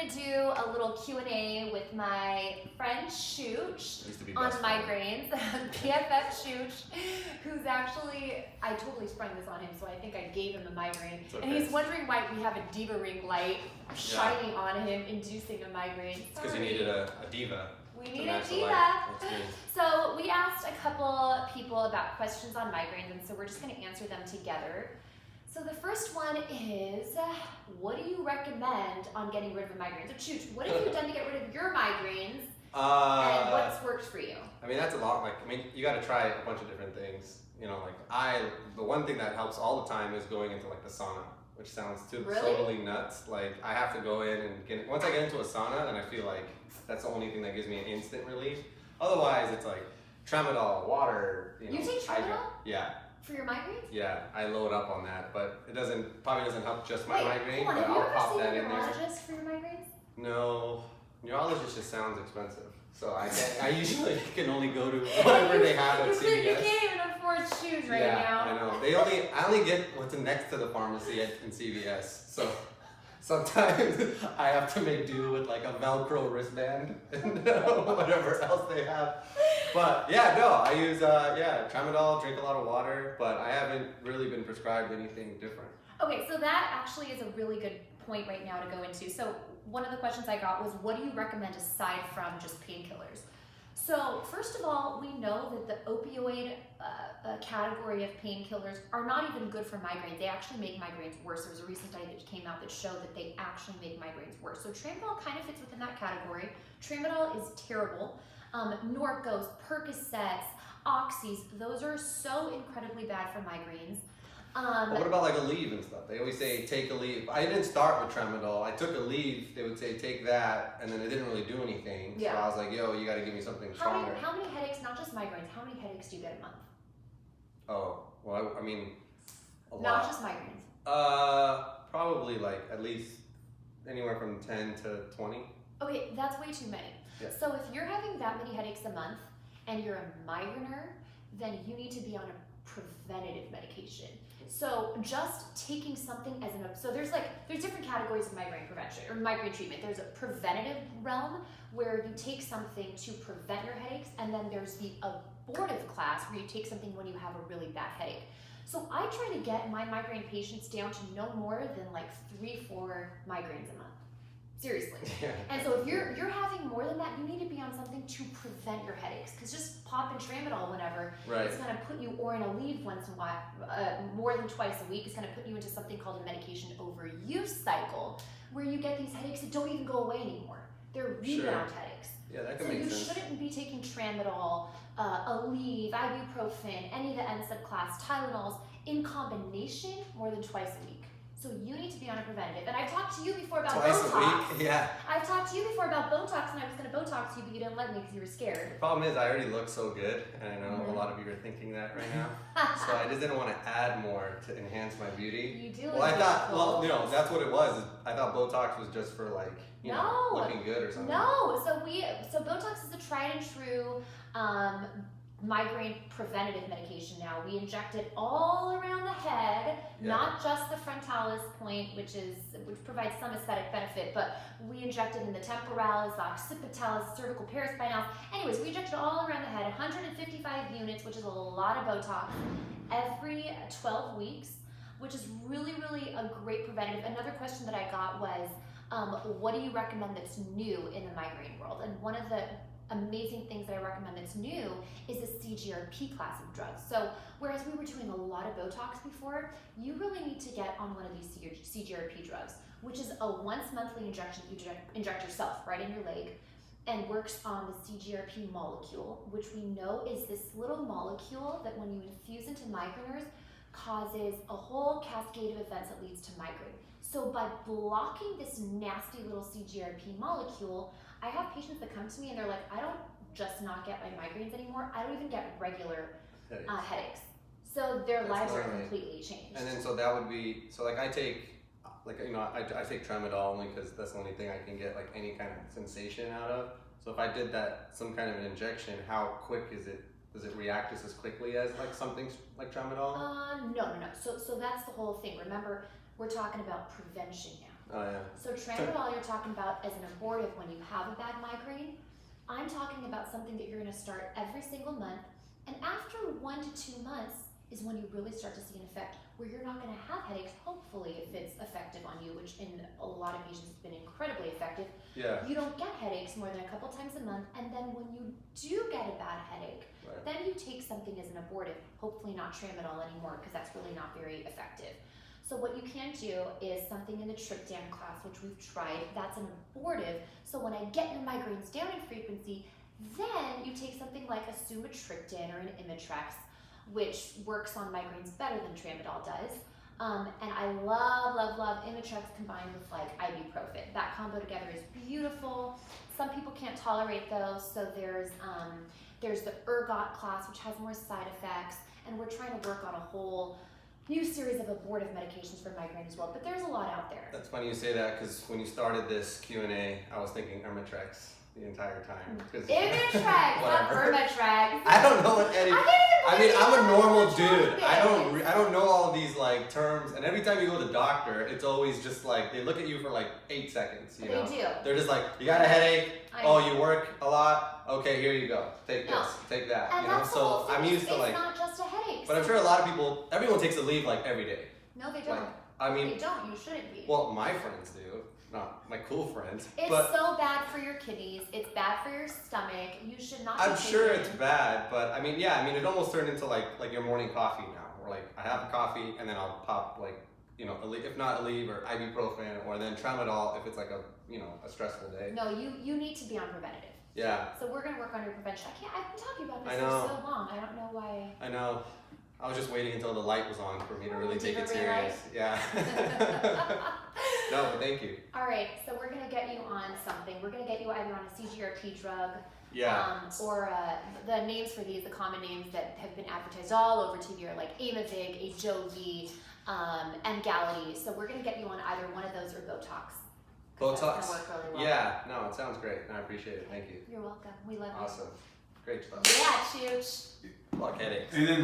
gonna do a little Q&A with my friend Shooch on migraines, PFF Shooch, who's actually, I totally sprung this on him, so I think I gave him a migraine. Okay. And he's wondering why we have a diva ring light shining on him, inducing a migraine. It's because you needed a diva. We need a diva. So we asked a couple people about questions on migraines, and so we're just gonna answer them together. So the first one is, what do you recommend on getting rid of a migraine? So Chooch, what have you done to get rid of your migraines, and what's worked for you? I mean, that's a lot. You got to try a bunch of different things. You know, the one thing that helps all the time is going into the sauna, which sounds totally nuts. I have to go in and once I get into a sauna, then I feel like that's the only thing that gives me an instant relief. Otherwise, it's tramadol, water. You take tramadol? Yeah. For your migraines? Yeah, I load up on that, but it probably doesn't help just my migraine. Hold on, but have you I'll pop ever that seen a in there. neurologist for your migraines? No, neurologist just sounds expensive, so I usually can only go to whatever they have at CVS. You can't even afford shoes right now. Yeah, I know. I only get what's next to the pharmacy in CVS, so sometimes I have to make do with a Velcro wristband and whatever else they have. But I use tramadol, drink a lot of water, but I haven't really been prescribed anything different. Okay, so that actually is a really good point right now to go into. So one of the questions I got was, what do you recommend aside from just painkillers? So first of all, we know that the opioid category of painkillers are not even good for migraines. They actually make migraines worse. There was a recent study that came out that showed that they actually make migraines worse. So tramadol kind of fits within that category. Tramadol is terrible. Norcos, Percocets, Oxys, those are so incredibly bad for migraines. But what about Aleve and stuff? They always say take Aleve. I didn't start with tramadol. I took Aleve. They would say take that, and then it didn't really do anything. Yeah. So I was like, yo, you got to give me something stronger. How many headaches? Not just migraines. How many headaches do you get a month? Oh, well, I mean, a lot. Not just migraines. Probably at least anywhere from 10 to 20. Okay, that's way too many. Yeah. So if you're having that many headaches a month and you're a migrainer, then you need to be on a preventative medication. So just taking something so there's different categories of migraine prevention or migraine treatment. There's a preventative realm where you take something to prevent your headaches, and then there's the abortive class where you take something when you have a really bad headache. So I try to get my migraine patients down to no more than 3-4 migraines a month. Seriously. Yeah. And so if you're having more than that, you need to be on something to prevent your headaches. Because just popping tramadol whenever, it's going to put you, or in Aleve once in a while, more than twice a week, it's going to put you into something called a medication overuse cycle, where you get these headaches that don't even go away anymore. They're rebound headaches. Yeah, that can make sense. So you shouldn't be taking tramadol, Aleve, ibuprofen, any of the NSAID class, Tylenols, in combination more than twice a week. So you need to be on a preventative. And I've talked to you before about Botox. Twice a week? Yeah. I've talked to you before about Botox, and I was going to Botox you, but you didn't let me because you were scared. The problem is I already look so good, and I know a lot of you are thinking that right now. So I just didn't want to add more to enhance my beauty. You do. Well, I thought, that's what it was. I thought Botox was just for looking good or something. No. So Botox is a tried and true migraine preventative medication now. We inject it all around the head, not just the frontalis point, which provides some aesthetic benefit, but we inject it in the temporalis, the occipitalis, cervical paraspinalis. Anyways, we inject it all around the head, 155 units, which is a lot of Botox, every 12 weeks, which is really, really a great preventative. Another question that I got was, what do you recommend that's new in the migraine world? And one of the amazing things that I recommend that's new is the CGRP class of drugs. So whereas we were doing a lot of Botox before, you really need to get on one of these CGRP drugs, which is a once monthly injection you inject yourself right in your leg, and works on the CGRP molecule, which we know is this little molecule that when you infuse into migraineurs causes a whole cascade of events that leads to migraine. So by blocking this nasty little CGRP molecule, I have patients that come to me and they're like, I don't just not get my migraines anymore, I don't even get regular headaches. So their lives are completely changed. And then so that would be, I take, I take tramadol only because that's the only thing I can get any kind of sensation out of. So if I did that, some kind of an injection, how quick is it? Does it react just as quickly as something like tramadol? No. So that's the whole thing. Remember, we're talking about prevention now. Oh yeah. So tramadol you're talking about as an abortive when you have a bad migraine. I'm talking about something that you're going to start every single month, and after 1 to 2 months is when you really start to see an effect where you're not going to have headaches, hopefully, if it's effective on you, which in a lot of patients has been incredibly effective. Yeah. You don't get headaches more than a couple times a month, and then when you do get a bad headache, Right. then you take something as an abortive, hopefully not tramadol anymore, because that's really not very effective. So what you can do is something in the triptan class, which we've tried, that's an abortive. So when I get your migraines down in frequency, then you take something like a sumatriptan or an Imitrex, which works on migraines better than tramadol does. And I love Imitrex combined with like ibuprofen. That combo together is beautiful. Some people can't tolerate those, so there's the ergot class, which has more side effects, and we're trying to work on a whole new series of abortive medications for migraine as well, but there's a lot out there. That's funny you say that, because when you started this Q&A, I was thinking Ermitrex the entire time. Imitrex, not Ermitrex. I don't know what any. I mean, I'm a normal dude. I don't. I don't know all these like terms, and every time you go to the doctor, it's always just like they look at you for like 8 seconds. You know? They do. They're just like, you got a headache. I Oh, know. you work a lot. Okay, here you go. Take No. this. Take that. And You know. that's the whole So thing. I'm used to It's like. not just a headache. But I'm sure a lot of people. Everyone takes a leave like every day. No, they don't. Like, I mean, They don't. You shouldn't be. well, my friends do. Not my cool friends. It's but so bad for your kidneys. It's bad for your stomach. You should not. I'm be sure taking it's it. bad, but I mean, yeah, I mean, it almost turned into like your morning coffee now. Where like I have a coffee and then I'll pop like, you know, if not Aleve or ibuprofen or then tramadol if it's like a, you know, a stressful day. No, you need to be on preventative. Yeah. So we're gonna work on your prevention. I've been talking about this I for know. so long. I don't know why. I know. I was just waiting until the light was on for me to really take it Did you serious. Yeah. No, but thank you. All right, so we're gonna get you on something. We're gonna get you either on a CGRP drug, Yeah. or the names for these, the common names that have been advertised all over TV are like Aimovig, Ajovy, Emgality. So we're gonna get you on either one of those or Botox. 'Cause that's gonna work really well. Yeah. No, it sounds great. I appreciate it. Thank you. You're welcome. We love Awesome. Great stuff. you. Yeah, chooch. Fuck headaches. And then